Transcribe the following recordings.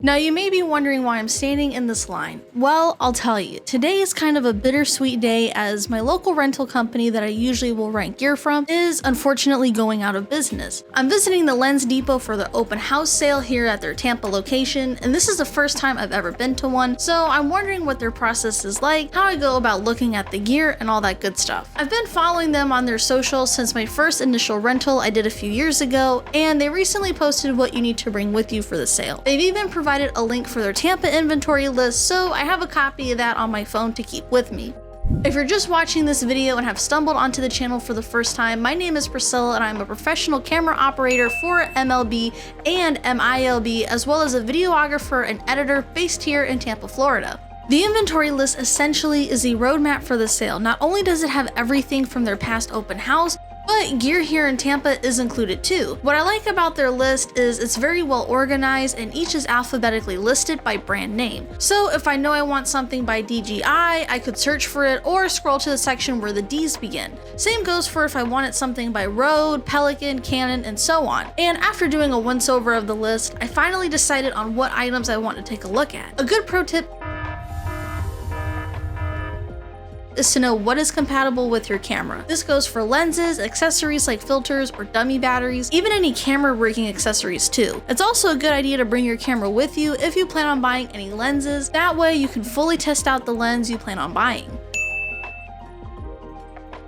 Now you may be wondering why I'm standing in this line. Well, I'll tell you. Today is kind of a bittersweet day as my local rental company that I usually will rent gear from is unfortunately going out of business. I'm visiting the Lens Depot for the open house sale here at their Tampa location, and this is the first time I've ever been to one, so I'm wondering what their process is like, how I go about looking at the gear, and all that good stuff. I've been following them on their socials since my first initial rental I did a few years ago, and they recently posted what you need to bring with you for the sale. They've even provided a link for their Tampa inventory list, so I have a copy of that on my phone to keep with me. If you're just watching this video and have stumbled onto the channel for the first time, my name is Priscilla and I'm a professional camera operator for MLB and MILB, as well as a videographer and editor based here in Tampa, Florida. The inventory list essentially is a roadmap for the sale. Not only does it have everything from their past open house, but gear here in Tampa is included too. What I like about their list is it's very well organized and each is alphabetically listed by brand name. So if I know I want something by DJI, I could search for it or scroll to the section where the D's begin. Same goes for if I wanted something by Rode, Pelican, Canon, and so on. And after doing a once over of the list, I finally decided on what items I want to take a look at. A good pro tip is to know what is compatible with your camera. This goes for lenses, accessories like filters or dummy batteries, even any camera rigging accessories too. It's also a good idea to bring your camera with you if you plan on buying any lenses. That way you can fully test out the lens you plan on buying.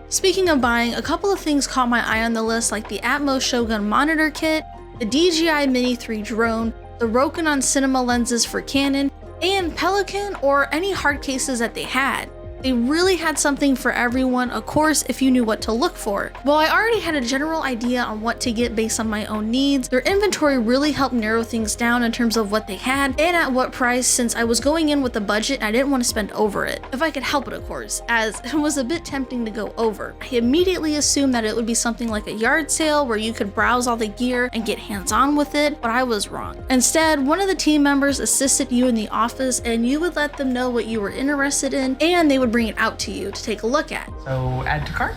Speaking of buying, a couple of things caught my eye on the list, like the Atmos Shogun monitor kit, the DJI Mini 3 drone, the Rokinon cinema lenses for Canon, and Pelican or any hard cases that they had. They really had something for everyone, of course, if you knew what to look for. While I already had a general idea on what to get based on my own needs, their inventory really helped narrow things down in terms of what they had and at what price, since I was going in with a budget and I didn't want to spend over it. If I could help it, of course, as it was a bit tempting to go over. I immediately assumed that it would be something like a yard sale where you could browse all the gear and get hands-on with it, but I was wrong. Instead, one of the team members assisted you in the office and you would let them know what you were interested in and they would bring it out to you to take a look at. So add to cart?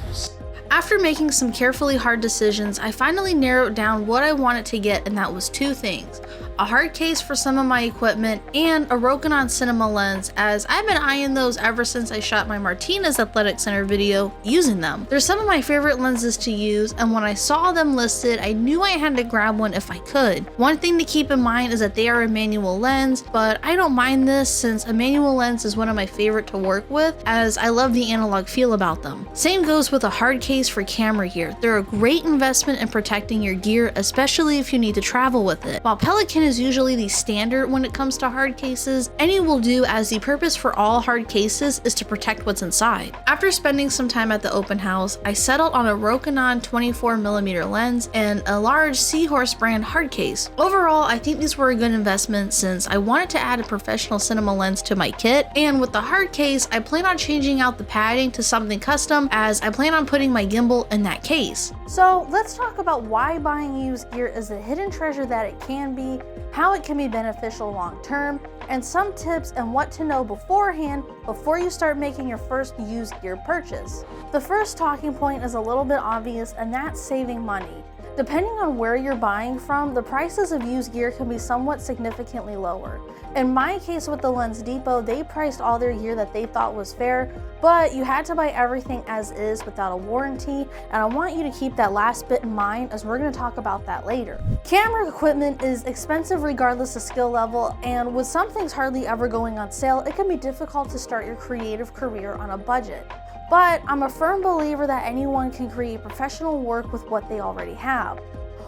After making some carefully hard decisions, I finally narrowed down what I wanted to get, and that was two things: a hard case for some of my equipment and a Rokinon cinema lens, as I've been eyeing those ever since I shot my Martinez Athletic Center video using them. They're some of my favorite lenses to use, and when I saw them listed, I knew I had to grab one if I could. One thing to keep in mind is that they are a manual lens, but I don't mind this since a manual lens is one of my favorite to work with, as I love the analog feel about them. Same goes with a hard case for camera gear. They're a great investment in protecting your gear, especially if you need to travel with it. While Pelican is usually the standard when it comes to hard cases, any will do, as the purpose for all hard cases is to protect what's inside. After spending some time at the open house, I settled on a Rokinon 24mm lens and a large Seahorse brand hard case. Overall, I think these were a good investment since I wanted to add a professional cinema lens to my kit, and with the hard case, I plan on changing out the padding to something custom, as I plan on putting my gimbal in that case. So let's talk about why buying used gear is the hidden treasure that it can be, how it can be beneficial long term, and some tips and what to know beforehand before you start making your first used gear purchase. The first talking point is a little bit obvious, and that's saving money. Depending on where you're buying from, the prices of used gear can be somewhat significantly lower. In my case with the Lens Depot, they priced all their gear that they thought was fair, but you had to buy everything as is without a warranty, and I want you to keep that last bit in mind as we're going to talk about that later. Camera equipment is expensive regardless of skill level, and with some things hardly ever going on sale, it can be difficult to start your creative career on a budget. But I'm a firm believer that anyone can create professional work with what they already have.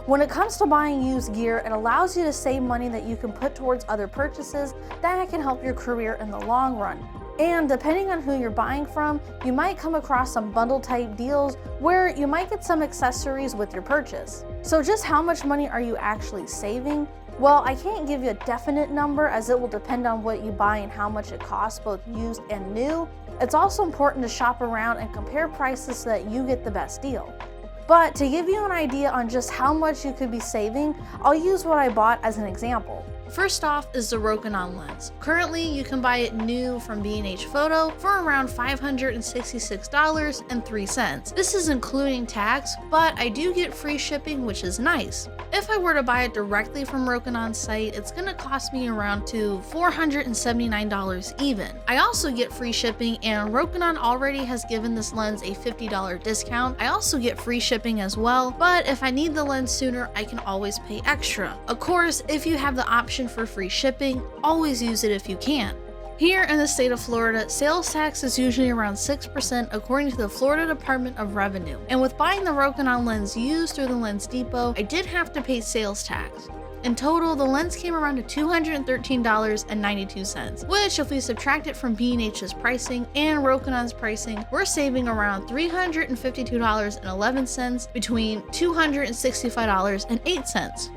When it comes to buying used gear, it allows you to save money that you can put towards other purchases that can help your career in the long run. And depending on who you're buying from, you might come across some bundle type deals where you might get some accessories with your purchase. So just how much money are you actually saving? Well, I can't give you a definite number, as it will depend on what you buy and how much it costs, both used and new. It's also important to shop around and compare prices so that you get the best deal. But to give you an idea on just how much you could be saving, I'll use what I bought as an example. First off is the Rokinon lens. Currently, you can buy it new from B&H Photo for around $566.03. This is including tax, but I do get free shipping, which is nice. If I were to buy it directly from Rokinon's site, it's gonna cost me around to $479 even. I also get free shipping, and Rokinon already has given this lens a $50 discount. I also get free shipping as well, but if I need the lens sooner, I can always pay extra. Of course, if you have the option for free shipping, always use it if you can. Here in the state of Florida, sales tax is usually around 6% according to the Florida Department of Revenue. And with buying the Rokinon lens used through the Lens Depot, I did have to pay sales tax. In total, the lens came around to $213.92, which if we subtract it from B&H's pricing and Rokinon's pricing, we're saving around $352.11 between $265.08.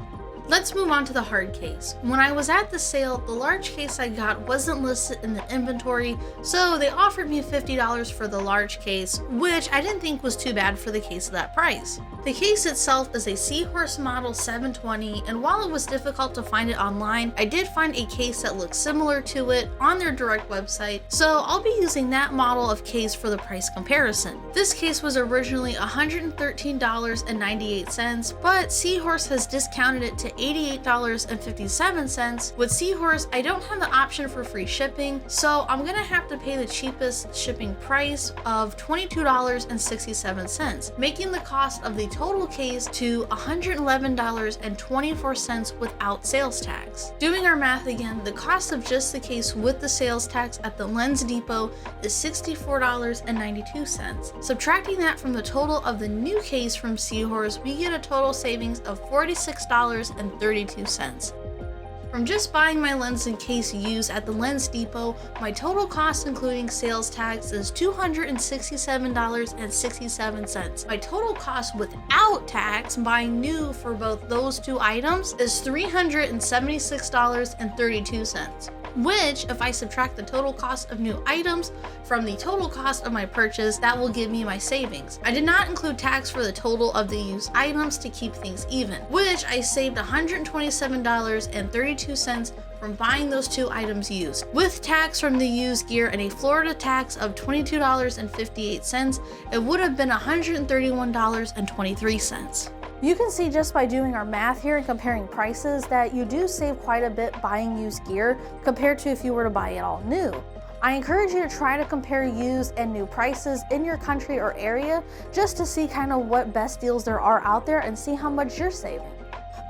Let's move on to the hard case. When I was at the sale, the large case I got wasn't listed in the inventory, so they offered me $50 for the large case, which I didn't think was too bad for the case of that price. The case itself is a Seahorse model 720, and while it was difficult to find it online, I did find a case that looks similar to it on their direct website, so I'll be using that model of case for the price comparison. This case was originally $113.98, but Seahorse has discounted it to $88.57. With Seahorse, I don't have the option for free shipping, so I'm gonna have to pay the cheapest shipping price of $22.67, making the cost of the total case to $111.24 without sales tax. Doing our math again, the cost of just the case with the sales tax at the Lens Depot is $64.92. Subtracting that from the total of the new case from Seahorse, we get a total savings of $46.32. From just buying my lens and case used at the Lens Depot, my total cost including sales tax is $267.67. My total cost without tax buying new for both those two items is $376.32. Which, if I subtract the total cost of new items from the total cost of my purchase, that will give me my savings. I did not include tax for the total of the used items to keep things even, which I saved $127.32 from buying those two items used. With tax from the used gear and a Florida tax of $22.58, it would have been $131.23. You can see just by doing our math here and comparing prices that you do save quite a bit buying used gear compared to if you were to buy it all new. I encourage you to try to compare used and new prices in your country or area just to see kind of what best deals there are out there and see how much you're saving.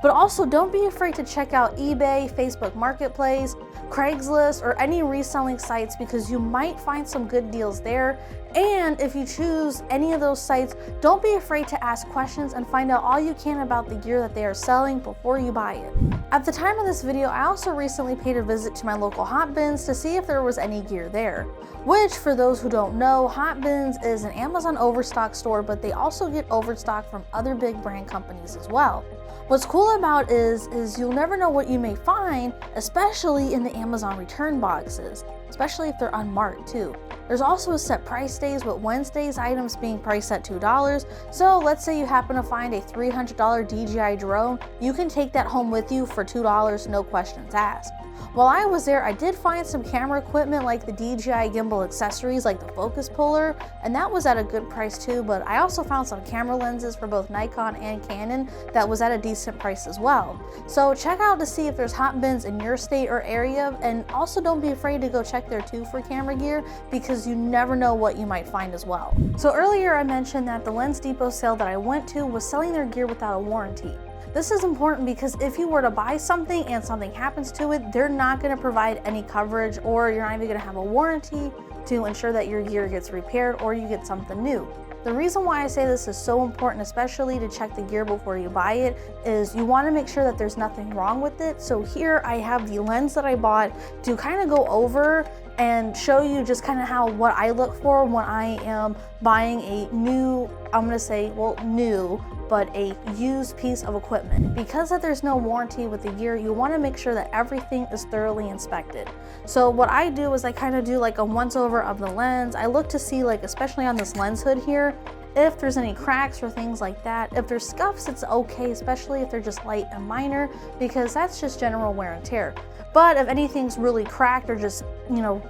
But also don't be afraid to check out eBay, Facebook Marketplace, Craigslist, or any reselling sites because you might find some good deals there. And if you choose any of those sites, don't be afraid to ask questions and find out all you can about the gear that they are selling before you buy it. At the time of this video, I also recently paid a visit to my local HOTBINS to see if there was any gear there. Which, for those who don't know, HOTBINS is an Amazon overstock store, but they also get overstock from other big brand companies as well. What's cool about is you'll never know what you may find, especially in the Amazon return boxes, especially if they're unmarked too. There's also a set price days, with Wednesday's items being priced at $2. So let's say you happen to find a $300 DJI drone, you can take that home with you for $2, no questions asked. While I was there, I did find some camera equipment like the DJI gimbal accessories like the focus puller, and that was at a good price too, but I also found some camera lenses for both Nikon and Canon that was at a decent price as well. So check out to see if there's HOTBINS in your state or area, and also don't be afraid to go check there too for camera gear because you never know what you might find as well. So earlier I mentioned that the Lens Depot sale that I went to was selling their gear without a warranty. This is important because if you were to buy something and something happens to it, they're not going to provide any coverage, or you're not even going to have a warranty to ensure that your gear gets repaired or you get something new. The reason why I say this is so important, especially to check the gear before you buy it, is you want to make sure that there's nothing wrong with it. So here I have the lens that I bought to kind of go over and show you just kind of what I look for when I am buying a new, I'm going to say, well, new, but a used piece of equipment. Because that there's no warranty with the gear, you want to make sure that everything is thoroughly inspected. So what I do is I kind of do like a once over of the lens. I look to see, like, especially on this lens hood here, if there's any cracks or things like that. If there's scuffs, it's okay, especially if they're just light and minor, because that's just general wear and tear. But if anything's really cracked or just,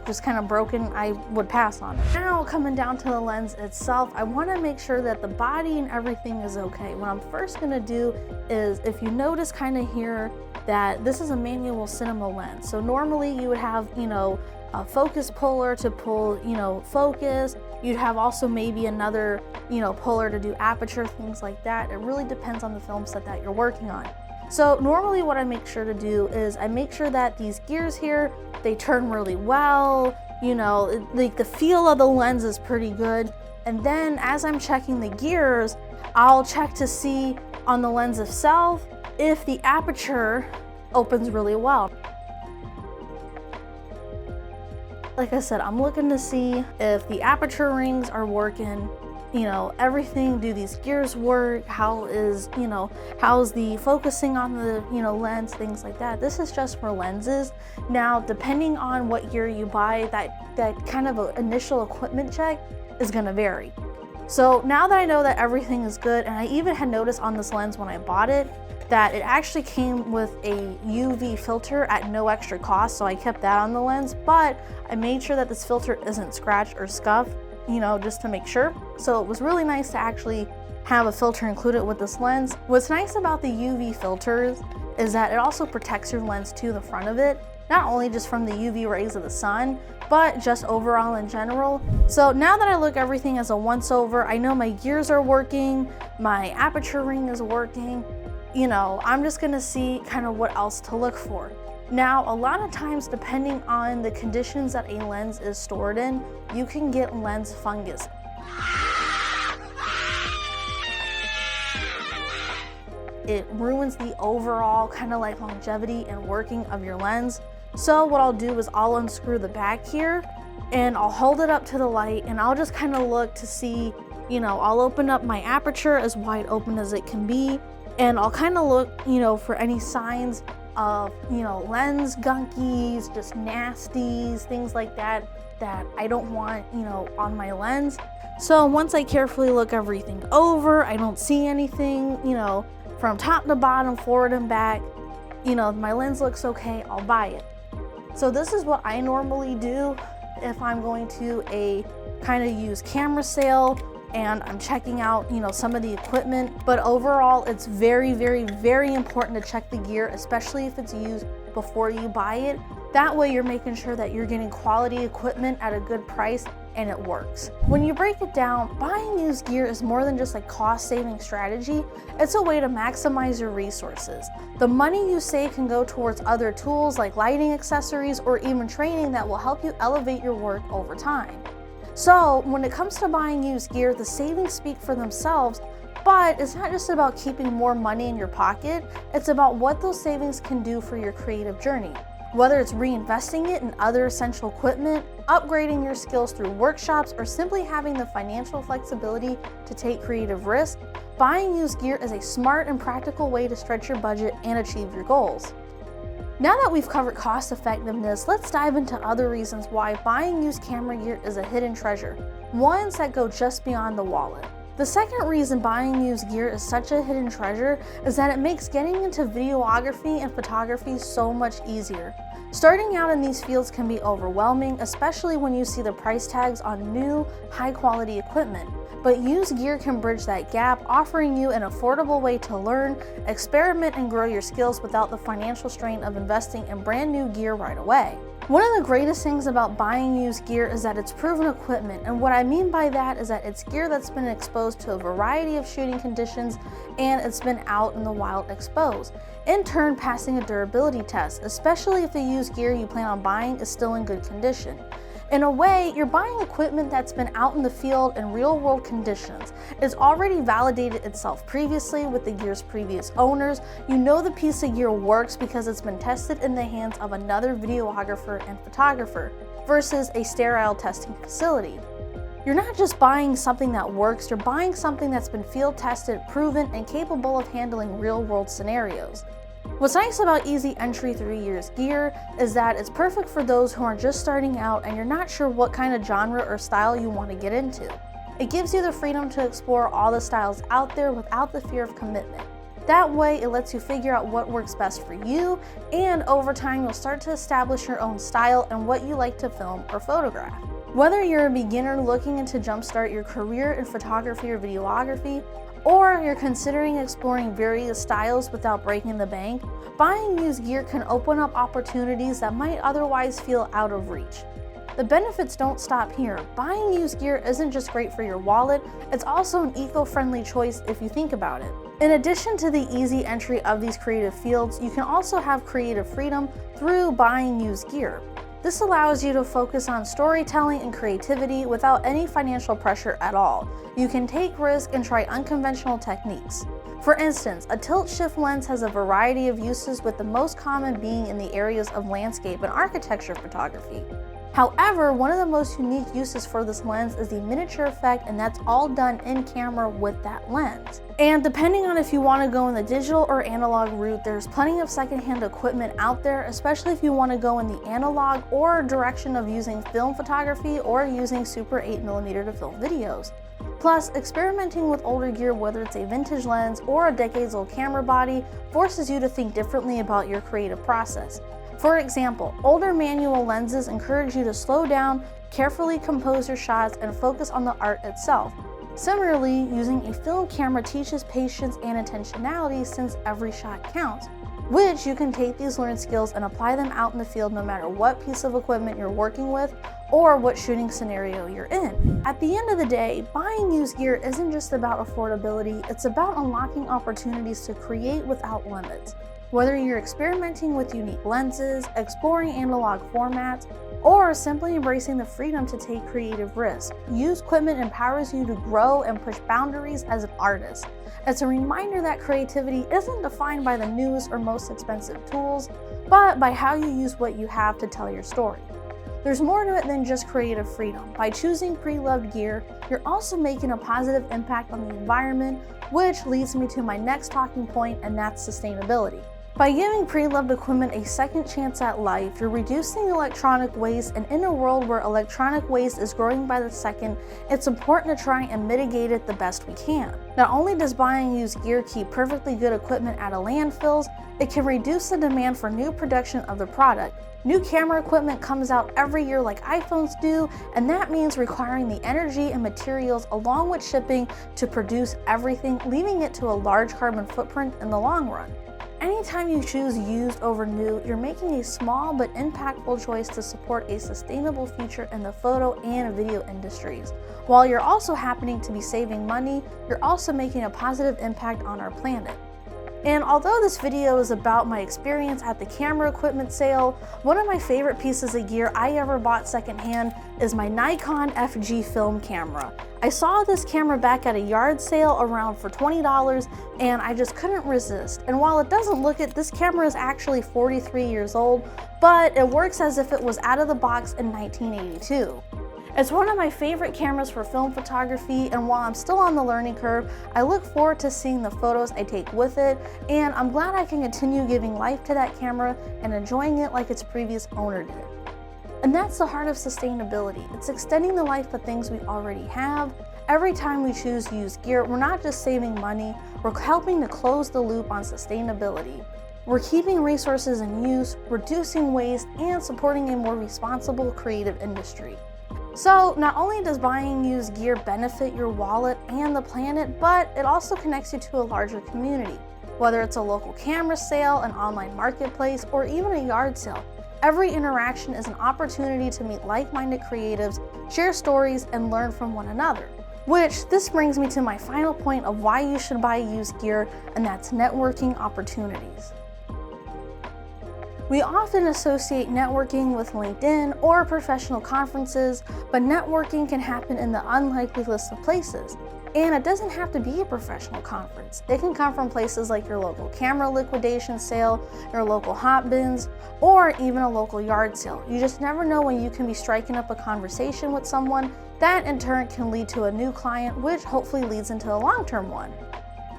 just kind of broken, I would pass on it. Now coming down to the lens itself, I want to make sure that the body and everything is okay. What I'm first going to do is, if you notice kind of here, that this is a manual cinema lens. So normally you would have, a focus puller to pull, focus. You'd have also maybe another, puller to do aperture, things like that. It really depends on the film set that you're working on. So normally what I make sure to do is I make sure that these gears here, they turn really well, like the feel of the lens is pretty good. And then as I'm checking the gears, I'll check to see on the lens itself if the aperture opens really well. Like I said, I'm looking to see if the aperture rings are working, everything. Do these gears work? How's the focusing on the, lens, things like that. This is just for lenses. Now, depending on what gear you buy, that kind of initial equipment check is gonna vary. So now that I know that everything is good, and I even had noticed on this lens when I bought it, that it actually came with a UV filter at no extra cost, so I kept that on the lens, but I made sure that this filter isn't scratched or scuffed, just to make sure. So it was really nice to actually have a filter included with this lens. What's nice about the UV filters is that it also protects your lens to the front of it, not only just from the UV rays of the sun, but just overall in general. So now that I look everything as a once over, I know my gears are working, my aperture ring is working, I'm just gonna see kind of what else to look for. Now, a lot of times, depending on the conditions that a lens is stored in, you can get lens fungus. It ruins the overall kind of like longevity and working of your lens. So what I'll do is I'll unscrew the back here and I'll hold it up to the light and I'll just kind of look to see, I'll open up my aperture as wide open as it can be. And I'll kind of look, for any signs of, lens gunkies, just nasties, things like that I don't want, on my lens. So once I carefully look everything over, I don't see anything, from top to bottom, forward and back, my lens looks okay, I'll buy it. So this is what I normally do if I'm going to a kind of used camera sale and I'm checking out, some of the equipment. But overall, it's very, very, very important to check the gear, especially if it's used, before you buy it. That way you're making sure that you're getting quality equipment at a good price and it works. When you break it down, buying used gear is more than just a cost-saving strategy. It's a way to maximize your resources. The money you save can go towards other tools like lighting accessories or even training that will help you elevate your work over time. So when it comes to buying used gear, the savings speak for themselves, but it's not just about keeping more money in your pocket, it's about what those savings can do for your creative journey. Whether it's reinvesting it in other essential equipment, upgrading your skills through workshops, or simply having the financial flexibility to take creative risks, buying used gear is a smart and practical way to stretch your budget and achieve your goals. Now that we've covered cost effectiveness, let's dive into other reasons why buying used camera gear is a hidden treasure, ones that go just beyond the wallet. The second reason buying used gear is such a hidden treasure is that it makes getting into videography and photography so much easier. Starting out in these fields can be overwhelming, especially when you see the price tags on new, high-quality equipment. But used gear can bridge that gap, offering you an affordable way to learn, experiment, and grow your skills without the financial strain of investing in brand new gear right away. One of the greatest things about buying used gear is that it's proven equipment, and what I mean by that is that it's gear that's been exposed to a variety of shooting conditions and it's been out in the wild exposed, in turn passing a durability test, especially if the used gear you plan on buying is still in good condition. In a way, you're buying equipment that's been out in the field in real-world conditions. It's already validated itself previously with the gear's previous owners. You know the piece of gear works because it's been tested in the hands of another videographer and photographer versus a sterile testing facility. You're not just buying something that works, you're buying something that's been field tested, proven, and capable of handling real-world scenarios. What's nice about easy entry 3 years gear is that it's perfect for those who are just starting out and you're not sure what kind of genre or style you want to get into. It gives you the freedom to explore all the styles out there without the fear of commitment. That way, it lets you figure out what works best for you, and over time, you'll start to establish your own style and what you like to film or photograph. Whether you're a beginner looking to jumpstart your career in photography or videography, or you're considering exploring various styles without breaking the bank, buying used gear can open up opportunities that might otherwise feel out of reach. The benefits don't stop here. Buying used gear isn't just great for your wallet, it's also an eco-friendly choice if you think about it. In addition to the easy entry of these creative fields, you can also have creative freedom through buying used gear. This allows you to focus on storytelling and creativity without any financial pressure at all. You can take risks and try unconventional techniques. For instance, a tilt-shift lens has a variety of uses, with the most common being in the areas of landscape and architecture photography. However, one of the most unique uses for this lens is the miniature effect, and that's all done in camera with that lens. And depending on if you want to go in the digital or analog route, there's plenty of secondhand equipment out there, especially if you want to go in the analog or direction of using film photography or using Super 8mm to film videos. Plus, experimenting with older gear, whether it's a vintage lens or a decades-old camera body, forces you to think differently about your creative process. For example, older manual lenses encourage you to slow down, carefully compose your shots, and focus on the art itself. Similarly, using a film camera teaches patience and intentionality, since every shot counts, which you can take these learned skills and apply them out in the field no matter what piece of equipment you're working with or what shooting scenario you're in. At the end of the day, buying used gear isn't just about affordability, it's about unlocking opportunities to create without limits. Whether you're experimenting with unique lenses, exploring analog formats, or simply embracing the freedom to take creative risks, used equipment empowers you to grow and push boundaries as an artist. It's a reminder that creativity isn't defined by the newest or most expensive tools, but by how you use what you have to tell your story. There's more to it than just creative freedom. By choosing pre-loved gear, you're also making a positive impact on the environment, which leads me to my next talking point, and that's sustainability. By giving pre-loved equipment a second chance at life, you're reducing electronic waste, and in a world where electronic waste is growing by the second, it's important to try and mitigate it the best we can. Not only does buying used gear keep perfectly good equipment out of landfills, it can reduce the demand for new production of the product. New camera equipment comes out every year like iPhones do, and that means requiring the energy and materials along with shipping to produce everything, leaving it to a large carbon footprint in the long run. Anytime you choose used over new, you're making a small but impactful choice to support a sustainable future in the photo and video industries. While you're also happening to be saving money, you're also making a positive impact on our planet. And although this video is about my experience at the camera equipment sale, one of my favorite pieces of gear I ever bought secondhand is my Nikon FG film camera. I saw this camera back at a yard sale around for $20, and I just couldn't resist. And while it doesn't look it, this camera is actually 43 years old, but it works as if it was out of the box in 1982. It's one of my favorite cameras for film photography, and while I'm still on the learning curve, I look forward to seeing the photos I take with it, and I'm glad I can continue giving life to that camera and enjoying it like its previous owner did. And that's the heart of sustainability. It's extending the life of things we already have. Every time we choose used gear, we're not just saving money, we're helping to close the loop on sustainability. We're keeping resources in use, reducing waste, and supporting a more responsible creative industry. So not only does buying used gear benefit your wallet and the planet, but it also connects you to a larger community. Whether it's a local camera sale, an online marketplace, or even a yard sale, every interaction is an opportunity to meet like-minded creatives, share stories, and learn from one another. Which this brings me to my final point of why you should buy used gear, and that's networking opportunities. We often associate networking with LinkedIn or professional conferences, but networking can happen in the unlikely list of places. And it doesn't have to be a professional conference. It can come from places like your local camera liquidation sale, your local HOTBINS, or even a local yard sale. You just never know when you can be striking up a conversation with someone that in turn can lead to a new client, which hopefully leads into a long-term one.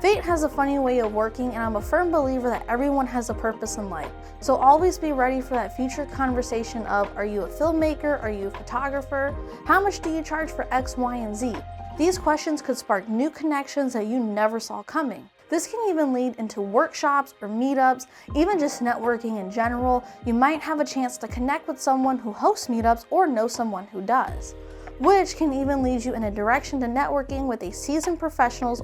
Fate has a funny way of working, and I'm a firm believer that everyone has a purpose in life. So always be ready for that future conversation of, are you a filmmaker? Are you a photographer? How much do you charge for X, Y, and Z? These questions could spark new connections that you never saw coming. This can even lead into workshops or meetups, even just networking in general. You might have a chance to connect with someone who hosts meetups or know someone who does, which can even lead you in a direction to networking with a seasoned professionals,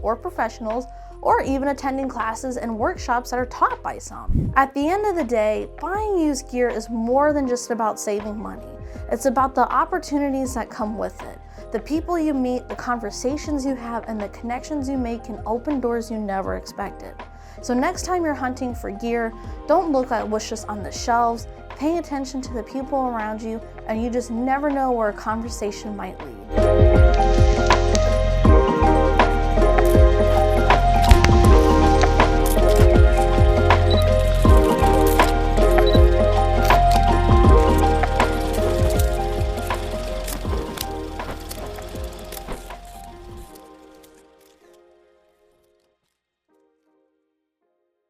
or even attending classes and workshops that are taught by some. At the end of the day, buying used gear is more than just about saving money. It's about the opportunities that come with it. The people you meet, the conversations you have, and the connections you make can open doors you never expected. So next time you're hunting for gear, don't look at what's just on the shelves. Pay attention to the people around you, and you just never know where a conversation might lead.